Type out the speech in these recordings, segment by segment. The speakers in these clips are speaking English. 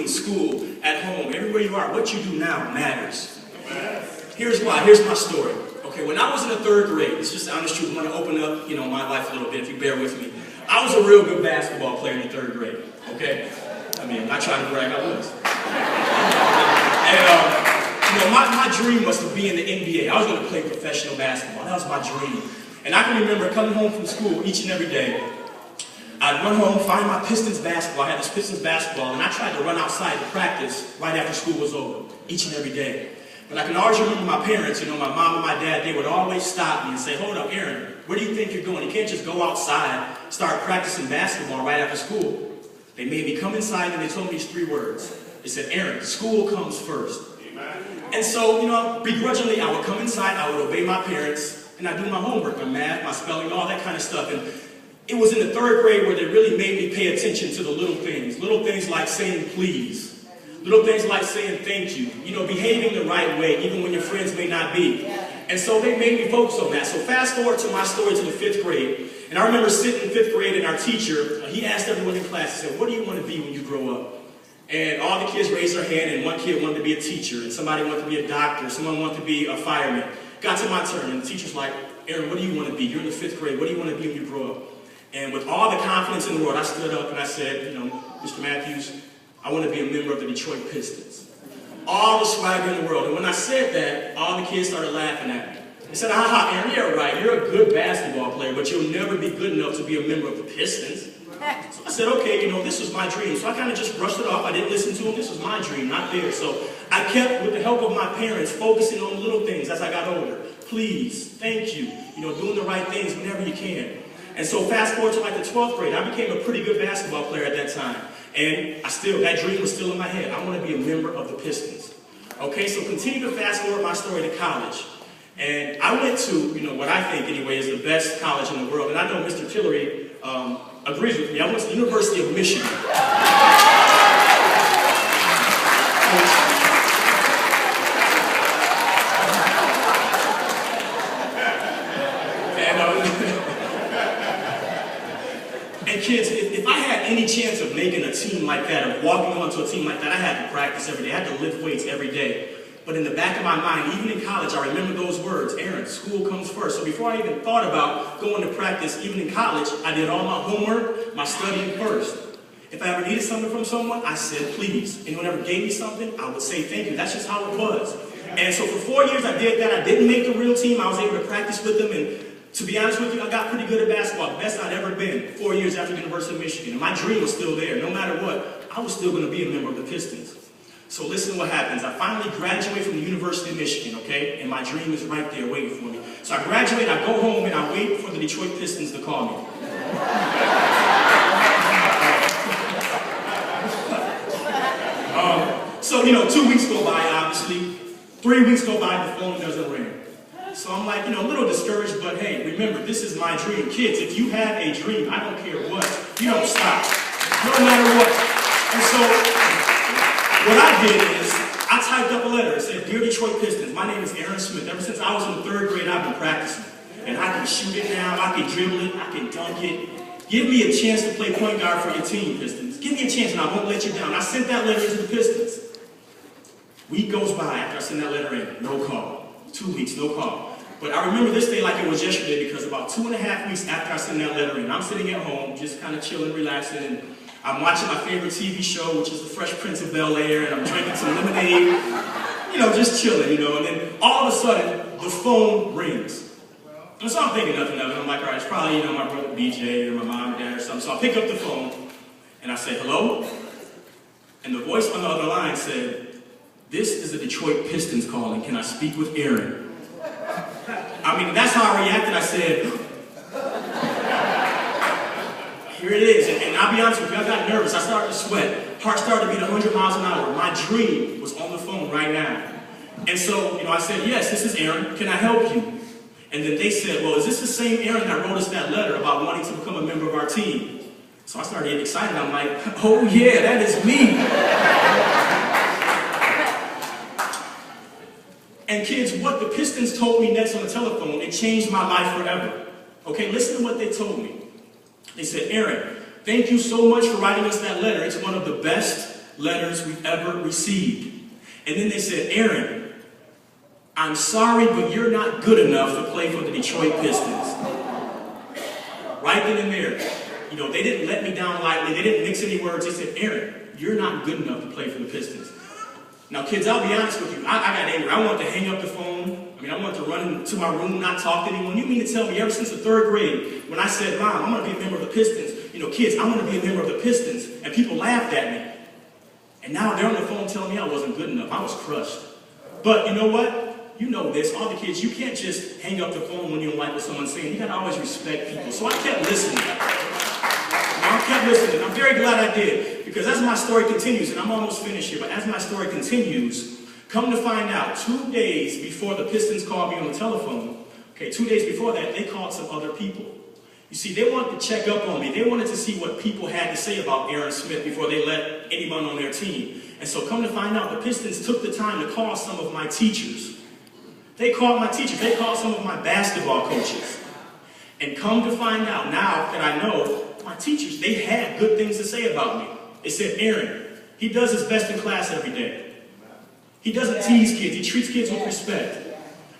in school, at home, everywhere you are, what you do now matters. Here's why. Here's my story. Okay, when I was in the 3rd grade, it's just the honest truth. I'm going to open up, my life a little bit if you bear with me. I was a real good basketball player in the 3rd grade. Okay, I mean, I'm not trying to brag. I was. And my dream was to be in the NBA. I was going to play professional basketball. That was my dream. And I can remember coming home from school each and every day. I'd run home, find my Pistons basketball. I had this Pistons basketball, and I tried to run outside to practice right after school was over, each and every day. But I can always remember my parents, my mom and my dad, they would always stop me and say, hold up, Aaron, where do you think you're going? You can't just go outside, start practicing basketball right after school. They made me come inside, and they told me these 3 words. They said, Aaron, school comes first. And so, begrudgingly, I would come inside, I would obey my parents, and I'd do my homework, my math, my spelling, all that kind of stuff. And it was in the 3rd grade where they really made me pay attention to the little things like saying please, little things like saying thank you, behaving the right way, even when your friends may not be. And so they made me focus on that. So fast forward to my story to the 5th grade, and I remember sitting in 5th grade, and our teacher, he asked everyone in class, he said, what do you want to be when you grow up? And all the kids raised their hand, and one kid wanted to be a teacher, and somebody wanted to be a doctor, someone wanted to be a fireman. Got to my turn, and the teacher's like, Aaron, what do you want to be? You're in the 5th grade. What do you want to be when you grow up? And with all the confidence in the world, I stood up and I said, Mr. Matthews, I want to be a member of the Detroit Pistons. All the swagger in the world. And when I said that, all the kids started laughing at me. They said, Aaron, you're right. You're a good basketball player, but you'll never be good enough to be a member of the Pistons. So I said, okay, this was my dream. So I kind of just brushed it off. I didn't listen to them. This was my dream, not theirs. So I kept, with the help of my parents, focusing on little things as I got older. Please, thank you, doing the right things whenever you can. And so fast forward to like the 12th grade, I became a pretty good basketball player at that time. And that dream was still in my head. I want to be a member of the Pistons. Okay, so continue to fast forward my story to college. And I went to, what I think anyway is the best college in the world. And I know Mr. Tillery agrees with me. I went to the University of Michigan. And kids, if I had any chance of making a team like that, of walking onto a team like that, I had to practice every day. I had to lift weights every day. But in the back of my mind, even in college, I remember those words, Aaron, school comes first. So before I even thought about going to practice, even in college, I did all my homework, my studying first. If I ever needed something from someone, I said, please. Anyone ever gave me something, I would say thank you. That's just how it was. And so for 4 years, I did that. I didn't make the real team. I was able to practice with them. And to be honest with you, I got pretty good at basketball. The best I'd ever been 4 years after the University of Michigan. And my dream was still there. No matter what, I was still going to be a member of the Pistons. So listen to what happens. I finally graduate from the University of Michigan, okay? And my dream is right there waiting for me. So I graduate, I go home, and I wait for the Detroit Pistons to call me. So, 2 weeks go by, obviously. 3 weeks go by, the phone doesn't ring. So I'm like, a little discouraged, but hey, remember, this is my dream. Kids, if you have a dream, I don't care what, you don't stop. No matter what. And so, what I did is, I typed up a letter. It said, Dear Detroit Pistons, my name is Aaron Smith. Ever since I was in the 3rd grade, I've been practicing. And I can shoot it now, I can dribble it, I can dunk it. Give me a chance to play point guard for your team, Pistons. Give me a chance and I won't let you down. I sent that letter to the Pistons. Week goes by after I send that letter in, no call. 2 weeks, no call. But I remember this day like it was yesterday because about 2.5 weeks after I sent that letter in, I'm sitting at home, just kind of chilling, relaxing, and I'm watching my favorite TV show, which is The Fresh Prince of Bel-Air, and I'm drinking some lemonade, just chilling, and then all of a sudden, the phone rings. And so I'm thinking nothing of it. I'm like, all right, it's probably, my brother BJ or my mom or dad or something. So I pick up the phone, and I say, hello? And the voice on the other line said, this is the Detroit Pistons calling. Can I speak with Aaron? I mean, that's how I reacted. I said, here it is. And I'll be honest with you, I got nervous. I started to sweat. Heart started to beat 100 miles an hour. My dream was on the phone right now. And so, I said, yes, this is Aaron. Can I help you? And then they said, well, is this the same Aaron that wrote us that letter about wanting to become a member of our team? So I started getting excited. I'm like, oh yeah, that is me. And kids, what the Pistons told me next on the telephone, it changed my life forever. Okay, listen to what they told me. They said, Aaron, thank you so much for writing us that letter. It's one of the best letters we've ever received. And then they said, Aaron, I'm sorry, but you're not good enough to play for the Detroit Pistons. Right then and there. You know, they didn't let me down lightly. They didn't mix any words. They said, Aaron, you're not good enough to play for the Pistons. Now, kids, I'll be honest with you. I got angry. I wanted to hang up the phone. I wanted to run into my room, not talk to anyone. You mean to tell me ever since the 3rd grade, when I said, Mom, I'm going to be a member of the Pistons. You know, kids, I'm going to be a member of the Pistons. And people laughed at me. And now they're on the phone telling me I wasn't good enough. I was crushed. But you know what? You know this. All the kids, you can't just hang up the phone when you don't like what someone's saying. You got to always respect people. So I kept listening. I kept listening. I'm very glad I did. Because as my story continues, and I'm almost finished here, but as my story continues, come to find out, 2 days before the Pistons called me on the telephone, 2 days before that, they called some other people. You see, they wanted to check up on me. They wanted to see what people had to say about Aaron Smith before they let anyone on their team. And so come to find out, the Pistons took the time to call some of my teachers. They called my teachers. They called some of my basketball coaches. And come to find out, now that I know, my teachers, they had good things to say about me. They said, Aaron, he does his best in class every day. He doesn't tease kids. He treats kids with respect.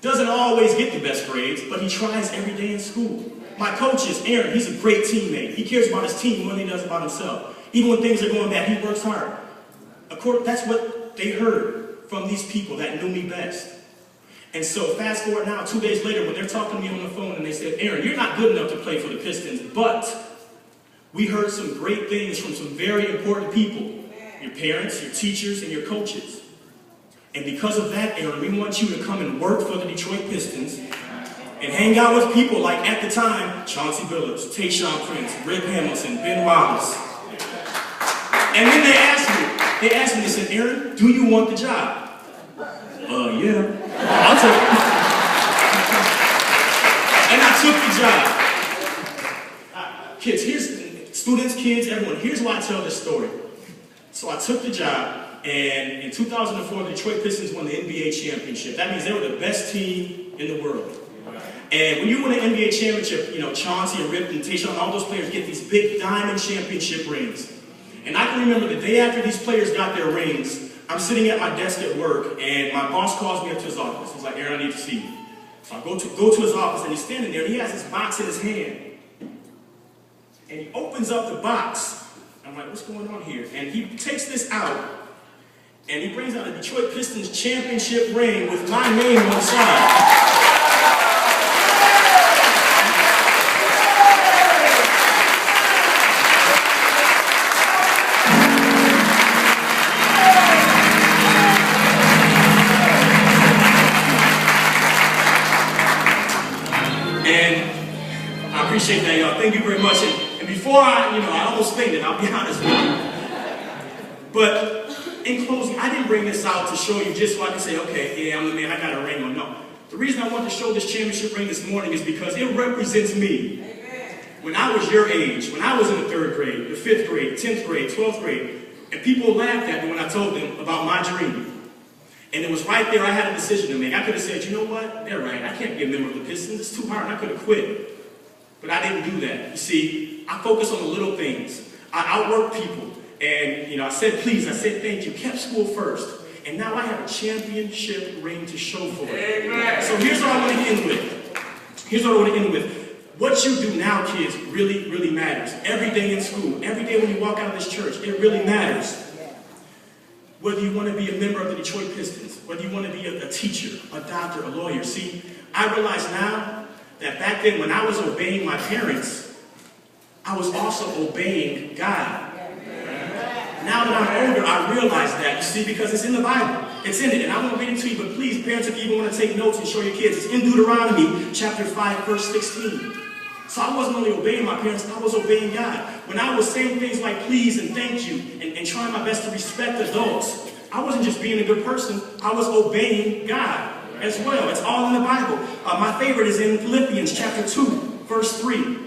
Doesn't always get the best grades, but he tries every day in school. My coaches, Aaron, he's a great teammate. He cares about his team more than he does about himself. Even when things are going bad, he works hard. Of course, that's what they heard from these people that knew me best. And so fast forward now, 2 days later, when they're talking to me on the phone and they said, Aaron, you're not good enough to play for the Pistons, but we heard some great things from some very important people. Your parents, your teachers, and your coaches. And because of that, Aaron, we want you to come and work for the Detroit Pistons and hang out with people like, at the time, Chauncey Billups, Tayshaun Prince, Rip Hamilton, Ben Wallace. And then they asked me, they said, Aaron, do you want the job? Yeah. I'll take it. And I took the job. Kids, students, kids, everyone, here's why I tell this story. So I took the job, and in 2004, the Detroit Pistons won the NBA championship. That means they were the best team in the world. And when you win an NBA championship, you know, Chauncey and Rip and Tayshaun, all those players get these big diamond championship rings. And I can remember the day after these players got their rings, I'm sitting at my desk at work, and my boss calls me up to his office. He's like, Aaron, I need to see you. So I go to his office, and he's standing there, and he has this box in his hand. And he opens up the box. I'm like, what's going on here? And he takes this out, and he brings out a Detroit Pistons championship ring with my name on the side. Appreciate that, y'all. Thank you very much. And before I almost fainted, I'll be honest with you. But in closing, I didn't bring this out to show you just so I can say, okay, yeah, I'm the man, I got a ring on. No. The reason I wanted to show this championship ring this morning is because it represents me. Amen. When I was your age, when I was in the 3rd grade, the 5th grade, 10th grade, 12th grade, and people laughed at me when I told them about my dream. And it was right there I had a decision to make. I could have said, you know what? They're right. I can't be a member of the Pistons. It's too hard. And I could have quit. But I didn't do that. You see, I focus on the little things. I outwork people. And, I said please, I said thank you, kept school first. And now I have a championship ring to show for it. Amen. So here's what I want to end with. What you do now, kids, really, really matters. Every day in school, every day when you walk out of this church, it really matters. Whether you want to be a member of the Detroit Pistons, whether you want to be a teacher, a doctor, a lawyer. See, I realize now that back then when I was obeying my parents, I was also obeying God. Now that I'm older, I realize that, you see, because it's in the Bible. It's in it, and I won't read it to you, but please, parents, if you even want to take notes and show your kids, it's in Deuteronomy chapter 5, verse 16. So I wasn't only obeying my parents, I was obeying God. When I was saying things like please and thank you, and trying my best to respect adults, I wasn't just being a good person, I was obeying God as well. It's all in the Bible. My favorite is in Philippians chapter 2, verse 3.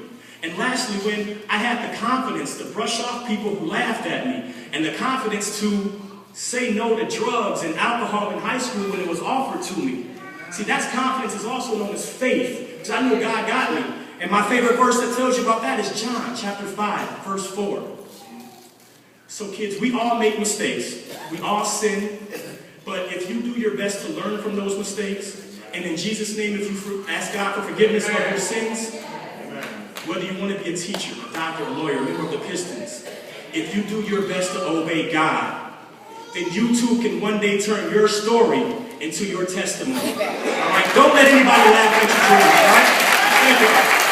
And lastly, when I had the confidence to brush off people who laughed at me, and the confidence to say no to drugs and alcohol in high school when it was offered to me. See, that's confidence is also known as faith, because I knew God got me. And my favorite verse that tells you about that is John chapter 5, verse 4. So kids, we all make mistakes. We all sin. But if you do your best to learn from those mistakes, and in Jesus' name, if you ask God for forgiveness of your sins, whether you want to be a teacher, a doctor, a lawyer, a member of the Pistons, if you do your best to obey God, then you too can one day turn your story into your testimony. All right? Don't let anybody laugh at your dreams. All right? Thank you.